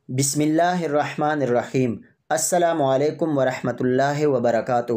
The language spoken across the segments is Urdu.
بسم اللہ الرحمن الرحیم۔ السلام علیکم ورحمۃ اللہ وبرکاتہ۔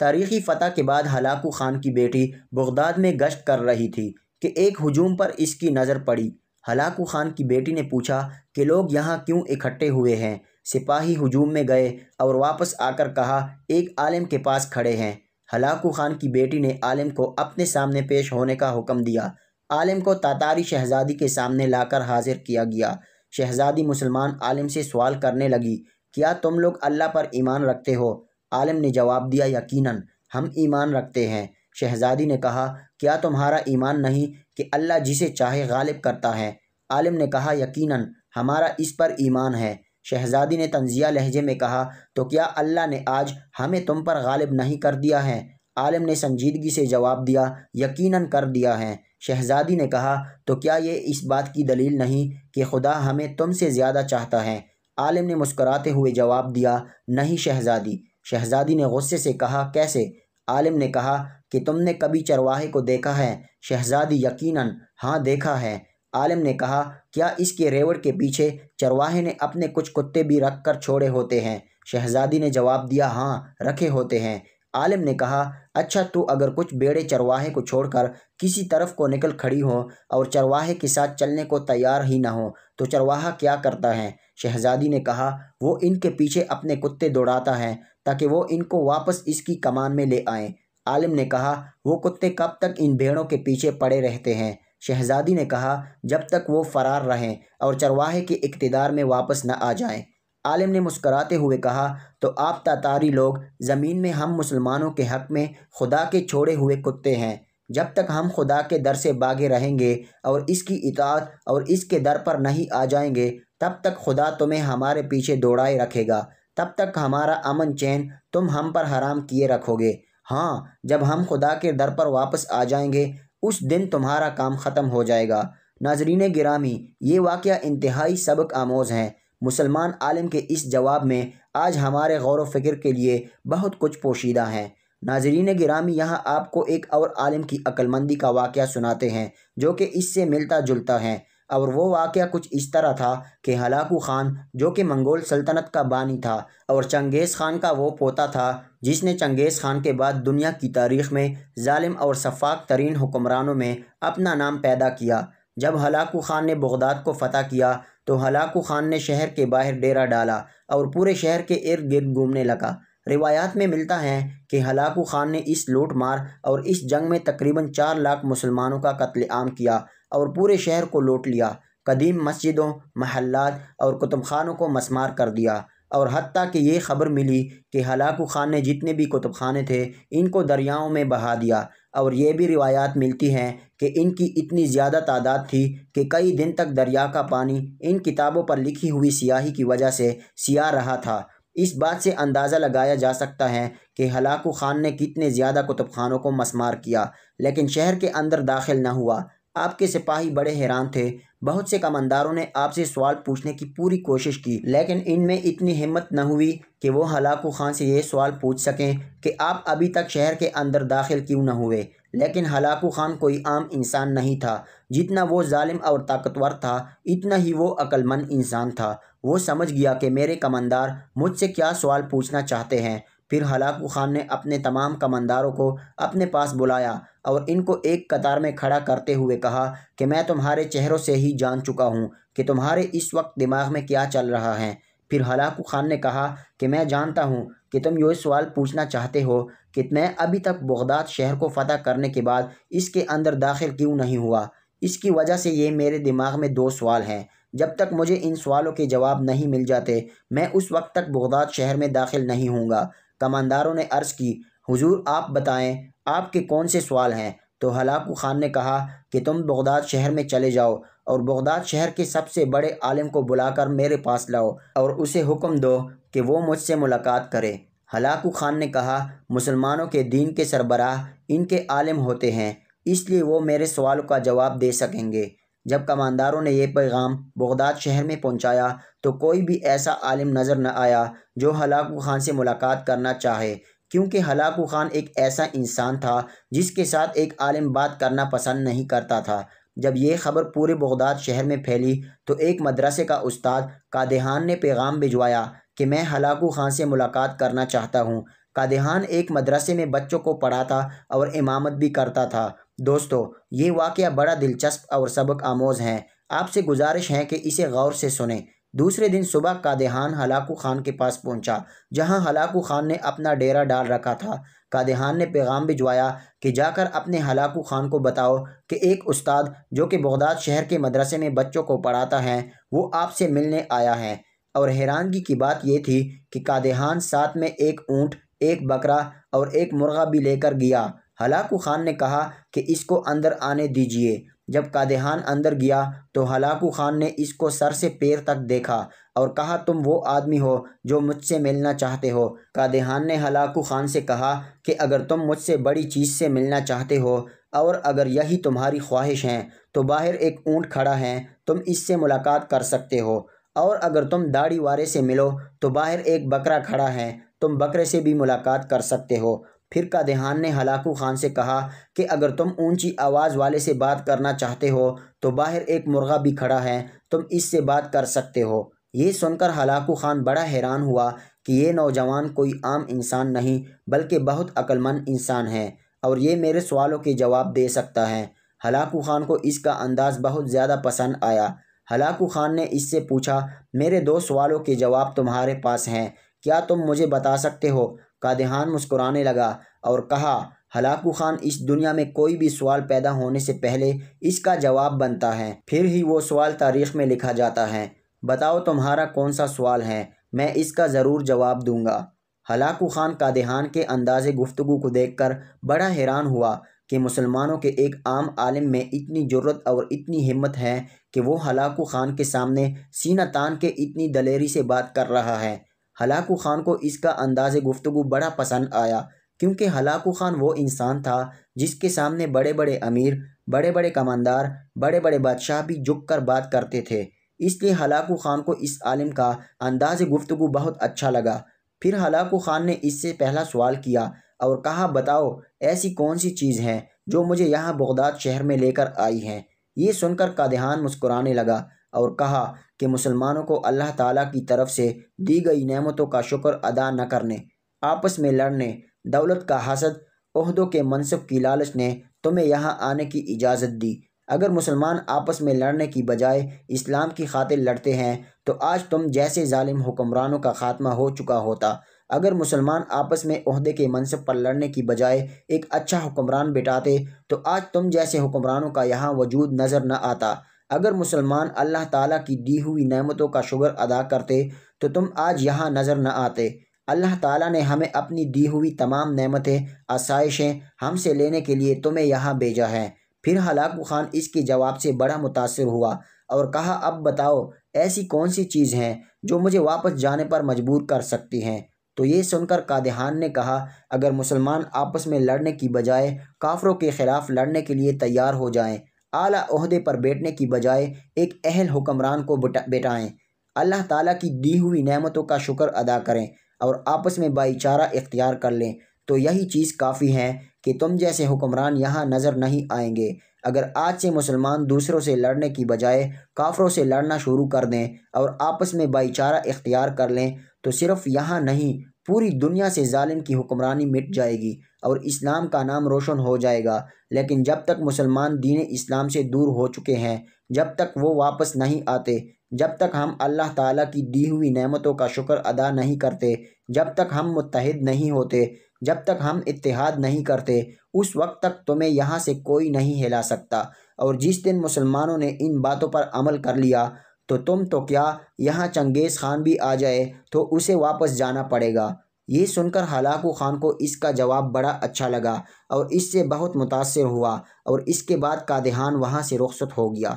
تاریخی فتح کے بعد ہلاکو خان کی بیٹی بغداد میں گشت کر رہی تھی کہ ایک ہجوم پر اس کی نظر پڑی۔ ہلاکو خان کی بیٹی نے پوچھا کہ لوگ یہاں کیوں اکٹھے ہوئے ہیں؟ سپاہی ہجوم میں گئے اور واپس آ کر کہا ایک عالم کے پاس کھڑے ہیں۔ ہلاکو خان کی بیٹی نے عالم کو اپنے سامنے پیش ہونے کا حکم دیا۔ عالم کو تاتاری شہزادی کے سامنے لا کر حاضر کیا گیا۔ شہزادی مسلمان عالم سے سوال کرنے لگی، کیا تم لوگ اللہ پر ایمان رکھتے ہو؟ عالم نے جواب دیا، یقیناً ہم ایمان رکھتے ہیں۔ شہزادی نے کہا، کیا تمہارا ایمان نہیں کہ اللہ جسے چاہے غالب کرتا ہے؟ عالم نے کہا، یقیناً ہمارا اس پر ایمان ہے۔ شہزادی نے طنزیہ لہجے میں کہا، تو کیا اللہ نے آج ہمیں تم پر غالب نہیں کر دیا ہے؟ عالم نے سنجیدگی سے جواب دیا، یقیناً کر دیا ہے۔ شہزادی نے کہا، تو کیا یہ اس بات کی دلیل نہیں کہ خدا ہمیں تم سے زیادہ چاہتا ہے؟ عالم نے مسکراتے ہوئے جواب دیا، نہیں شہزادی۔ شہزادی نے غصے سے کہا، کیسے؟ عالم نے کہا کہ تم نے کبھی چرواہے کو دیکھا ہے؟ شہزادی، یقیناً ہاں دیکھا ہے۔ عالم نے کہا، کیا اس کے ریوڑ کے پیچھے چرواہے نے اپنے کچھ کتے بھی رکھ کر چھوڑے ہوتے ہیں؟ شہزادی نے جواب دیا، ہاں رکھے ہوتے ہیں۔ عالم نے کہا، اچھا تو اگر کچھ بیڑے چرواہے کو چھوڑ کر کسی طرف کو نکل کھڑی ہوں اور چرواہے کے ساتھ چلنے کو تیار ہی نہ ہوں تو چرواہا کیا کرتا ہے؟ شہزادی نے کہا، وہ ان کے پیچھے اپنے کتے دوڑاتا ہے تاکہ وہ ان کو واپس اس کی کمان میں لے آئیں۔ عالم نے کہا، وہ کتے کب تک ان بھیڑوں کے پیچھے پڑے رہتے ہیں؟ شہزادی نے کہا، جب تک وہ فرار رہیں اور چرواہے کے اقتدار میں واپس نہ آ جائیں۔ عالم نے مسکراتے ہوئے کہا، تو آپ تاتاری لوگ زمین میں ہم مسلمانوں کے حق میں خدا کے چھوڑے ہوئے کتے ہیں۔ جب تک ہم خدا کے در سے بھاگے رہیں گے اور اس کی اطاعت اور اس کے در پر نہیں آ جائیں گے تب تک خدا تمہیں ہمارے پیچھے دوڑائے رکھے گا، تب تک ہمارا امن چین تم ہم پر حرام کیے رکھو گے۔ ہاں، جب ہم خدا کے در پر واپس آ جائیں گے اس دن تمہارا کام ختم ہو جائے گا۔ ناظرین گرامی، یہ واقعہ انتہائی سبق آموز ہے۔ مسلمان عالم کے اس جواب میں آج ہمارے غور و فکر کے لیے بہت کچھ پوشیدہ ہیں۔ ناظرین گرامی، یہاں آپ کو ایک اور عالم کی عقل مندی کا واقعہ سناتے ہیں جو کہ اس سے ملتا جلتا ہے، اور وہ واقعہ کچھ اس طرح تھا کہ ہلاکو خان جو کہ منگول سلطنت کا بانی تھا اور چنگیز خان کا وہ پوتا تھا جس نے چنگیز خان کے بعد دنیا کی تاریخ میں ظالم اور سفاک ترین حکمرانوں میں اپنا نام پیدا کیا۔ جب ہلاکو خان نے بغداد کو فتح کیا تو ہلاکو خان نے شہر کے باہر ڈیرا ڈالا اور پورے شہر کے ارد گرد گھومنے لگا۔ روایات میں ملتا ہے کہ ہلاکو خان نے اس لوٹ مار اور اس جنگ میں تقریباً 4 لاکھ مسلمانوں کا قتل عام کیا اور پورے شہر کو لوٹ لیا، قدیم مسجدوں، محلات اور کتب خانوں کو مسمار کر دیا، اور حتیٰ کہ یہ خبر ملی کہ ہلاکو خان نے جتنے بھی کتب خانے تھے ان کو دریاؤں میں بہا دیا، اور یہ بھی روایات ملتی ہیں کہ ان کی اتنی زیادہ تعداد تھی کہ کئی دن تک دریا کا پانی ان کتابوں پر لکھی ہوئی سیاہی کی وجہ سے سیاہ رہا تھا۔ اس بات سے اندازہ لگایا جا سکتا ہے کہ ہلاکو خان نے کتنے زیادہ کتب خانوں کو مسمار کیا لیکن شہر کے اندر داخل نہ ہوا۔ آپ کے سپاہی بڑے حیران تھے۔ بہت سے کمانداروں نے آپ سے سوال پوچھنے کی پوری کوشش کی لیکن ان میں اتنی ہمت نہ ہوئی کہ وہ ہلاکو خان سے یہ سوال پوچھ سکیں کہ آپ ابھی تک شہر کے اندر داخل کیوں نہ ہوئے۔ لیکن ہلاکو خان کوئی عام انسان نہیں تھا۔ جتنا وہ ظالم اور طاقتور تھا اتنا ہی وہ عقل مند انسان تھا۔ وہ سمجھ گیا کہ میرے کماندار مجھ سے کیا سوال پوچھنا چاہتے ہیں۔ پھر ہلاکو خان نے اپنے تمام کمانداروں کو اپنے پاس بلایا اور ان کو ایک قطار میں کھڑا کرتے ہوئے کہا کہ میں تمہارے چہروں سے ہی جان چکا ہوں کہ تمہارے اس وقت دماغ میں کیا چل رہا ہے۔ پھر ہلاکو خان نے کہا کہ میں جانتا ہوں کہ تم یہ سوال پوچھنا چاہتے ہو کہ میں ابھی تک بغداد شہر کو فتح کرنے کے بعد اس کے اندر داخل کیوں نہیں ہوا۔ اس کی وجہ سے یہ میرے دماغ میں 2 سوال ہیں۔ جب تک مجھے ان سوالوں کے جواب نہیں مل جاتے میں اس وقت تک بغداد شہر میں داخل نہیں ہوں گا۔ کمانداروں نے عرض کی، حضور آپ بتائیں آپ کے کون سے سوال ہیں؟ تو ہلاکو خان نے کہا کہ تم بغداد شہر میں چلے جاؤ اور بغداد شہر کے سب سے بڑے عالم کو بلا کر میرے پاس لاؤ اور اسے حکم دو کہ وہ مجھ سے ملاقات کرے۔ ہلاکو خان نے کہا، مسلمانوں کے دین کے سربراہ ان کے عالم ہوتے ہیں، اس لیے وہ میرے سوالوں کا جواب دے سکیں گے۔ جب کمانداروں نے یہ پیغام بغداد شہر میں پہنچایا تو کوئی بھی ایسا عالم نظر نہ آیا جو ہلاکو خان سے ملاقات کرنا چاہے، کیونکہ ہلاکو خان ایک ایسا انسان تھا جس کے ساتھ ایک عالم بات کرنا پسند نہیں کرتا تھا۔ جب یہ خبر پورے بغداد شہر میں پھیلی تو ایک مدرسے کا استاد قادحان نے پیغام بھجوایا کہ میں ہلاکو خان سے ملاقات کرنا چاہتا ہوں۔ قادحان ایک مدرسے میں بچوں کو پڑھاتا اور امامت بھی کرتا تھا۔ دوستو، یہ واقعہ بڑا دلچسپ اور سبق آموز ہے۔ آپ سے گزارش ہے کہ اسے غور سے سنیں۔ دوسرے دن صبح قادحان ہلاکو خان کے پاس پہنچا، جہاں ہلاکو خان نے اپنا ڈیرا ڈال رکھا تھا۔ قادحان نے پیغام بھجوایا کہ جا کر اپنے ہلاکو خان کو بتاؤ کہ ایک استاد جو کہ بغداد شہر کے مدرسے میں بچوں کو پڑھاتا ہے، وہ آپ سے ملنے آیا ہے۔ اور حیرانگی کی بات یہ تھی کہ قادحان ساتھ میں ایک اونٹ، ایک بکرا اور ایک مرغا بھی لے کر گیا۔ ہلاکو خان نے کہا کہ اس کو اندر آنے دیجیے۔ جب قادحان اندر گیا تو ہلاکو خان نے اس کو سر سے پیر تک دیکھا اور کہا، تم وہ آدمی ہو جو مجھ سے ملنا چاہتے ہو۔ قادحان نے ہلاکو خان سے کہا کہ اگر تم مجھ سے بڑی چیز سے ملنا چاہتے ہو اور اگر یہی تمہاری خواہش ہے تو باہر ایک اونٹ کھڑا ہے، تم اس سے ملاقات کر سکتے ہو، اور اگر تم داڑھی والے سے ملو تو باہر ایک بکرا کھڑا ہے، تم بکرے سے بھی ملاقات کر سکتے ہو۔ پھر قادحان نے ہلاکو خان سے کہا کہ اگر تم اونچی آواز والے سے بات کرنا چاہتے ہو تو باہر ایک مرغا بھی کھڑا ہے، تم اس سے بات کر سکتے ہو۔ یہ سن کر ہلاکو خان بڑا حیران ہوا کہ یہ نوجوان کوئی عام انسان نہیں بلکہ بہت عقل مند انسان ہے اور یہ میرے سوالوں کے جواب دے سکتا ہے۔ ہلاکو خان کو اس کا انداز بہت زیادہ پسند آیا۔ ہلاکو خان نے اس سے پوچھا، میرے 2 سوالوں کے جواب تمہارے پاس ہیں، کیا تم مجھے بتا سکتے ہو؟ قادحان مسکرانے لگا اور کہا، ہلاکو خان، اس دنیا میں کوئی بھی سوال پیدا ہونے سے پہلے اس کا جواب بنتا ہے، پھر ہی وہ سوال تاریخ میں لکھا جاتا ہے۔ بتاؤ تمہارا کون سا سوال ہے، میں اس کا ضرور جواب دوں گا۔ ہلاکو خان قادحان کے انداز گفتگو کو دیکھ کر بڑا حیران ہوا کہ مسلمانوں کے ایک عام عالم میں اتنی جرأت اور اتنی ہمت ہے کہ وہ ہلاکو خان کے سامنے سینہ تان کے اتنی دلیری سے بات کر رہا ہے۔ ہلاکو خان کو اس کا انداز گفتگو بڑا پسند آیا، کیونکہ ہلاکو خان وہ انسان تھا جس کے سامنے بڑے بڑے امیر، بڑے بڑے کماندار، بڑے بڑے بادشاہ بھی جھک کر بات کرتے تھے۔ اس لیے ہلاکو خان کو اس عالم کا انداز گفتگو بہت اچھا لگا۔ پھر ہلاکو خان نے اس سے پہلا سوال کیا اور کہا، بتاؤ ایسی کون سی چیز ہے جو مجھے یہاں بغداد شہر میں لے کر آئی ہے؟ یہ سن کر قادحان مسکرانے لگا اور کہا کہ مسلمانوں کو اللہ تعالیٰ کی طرف سے دی گئی نعمتوں کا شکر ادا نہ کرنے، آپس میں لڑنے، دولت کا حسد، عہدوں کے منصب کی لالچ نے تمہیں یہاں آنے کی اجازت دی۔ اگر مسلمان آپس میں لڑنے کی بجائے اسلام کی خاطر لڑتے ہیں تو آج تم جیسے ظالم حکمرانوں کا خاتمہ ہو چکا ہوتا۔ اگر مسلمان آپس میں عہدے کے منصب پر لڑنے کی بجائے ایک اچھا حکمران بٹھاتے تو آج تم جیسے حکمرانوں کا یہاں وجود نظر نہ آتا۔ اگر مسلمان اللہ تعالیٰ کی دی ہوئی نعمتوں کا شکر ادا کرتے تو تم آج یہاں نظر نہ آتے۔ اللہ تعالیٰ نے ہمیں اپنی دی ہوئی تمام نعمتیں، آسائشیں ہم سے لینے کے لیے تمہیں یہاں بھیجا ہے۔ پھر ہلاکو خان اس کے جواب سے بڑا متاثر ہوا اور کہا، اب بتاؤ ایسی کون سی چیز ہے جو مجھے واپس جانے پر مجبور کر سکتی ہیں؟ تو یہ سن کر قادحان نے کہا، اگر مسلمان آپس میں لڑنے کی بجائے کافروں کے خلاف لڑنے کے لیے تیار ہو جائیں، اعلیٰ عہدے پر بیٹھنے کی بجائے ایک اہل حکمران کو بٹھائیں، اللہ تعالیٰ کی دی ہوئی نعمتوں کا شکر ادا کریں اور آپس میں بھائی چارہ اختیار کر لیں، تو یہی چیز کافی ہے کہ تم جیسے حکمران یہاں نظر نہیں آئیں گے۔ اگر آج سے مسلمان دوسروں سے لڑنے کی بجائے کافروں سے لڑنا شروع کر دیں اور آپس میں بھائی چارہ اختیار کر لیں تو صرف یہاں نہیں، پوری دنیا سے ظالم کی حکمرانی مٹ جائے گی اور اسلام کا نام روشن ہو جائے گا۔ لیکن جب تک مسلمان دین اسلام سے دور ہو چکے ہیں، جب تک وہ واپس نہیں آتے، جب تک ہم اللہ تعالیٰ کی دی ہوئی نعمتوں کا شکر ادا نہیں کرتے، جب تک ہم متحد نہیں ہوتے، جب تک ہم اتحاد نہیں کرتے، اس وقت تک تمہیں یہاں سے کوئی نہیں ہلا سکتا۔ اور جس دن مسلمانوں نے ان باتوں پر عمل کر لیا تو تم تو کیا، یہاں چنگیز خان بھی آ جائے تو اسے واپس جانا پڑے گا۔ یہ سن کر ہلاکو خان کو اس کا جواب بڑا اچھا لگا اور اس سے بہت متاثر ہوا اور اس کے بعد قادحان وہاں سے رخصت ہو گیا۔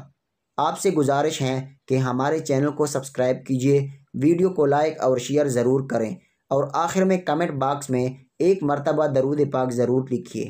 آپ سے گزارش ہے کہ ہمارے چینل کو سبسکرائب کیجیے، ویڈیو کو لائک اور شیئر ضرور کریں اور آخر میں کمنٹ باکس میں ایک مرتبہ درود پاک ضرور لکھیے۔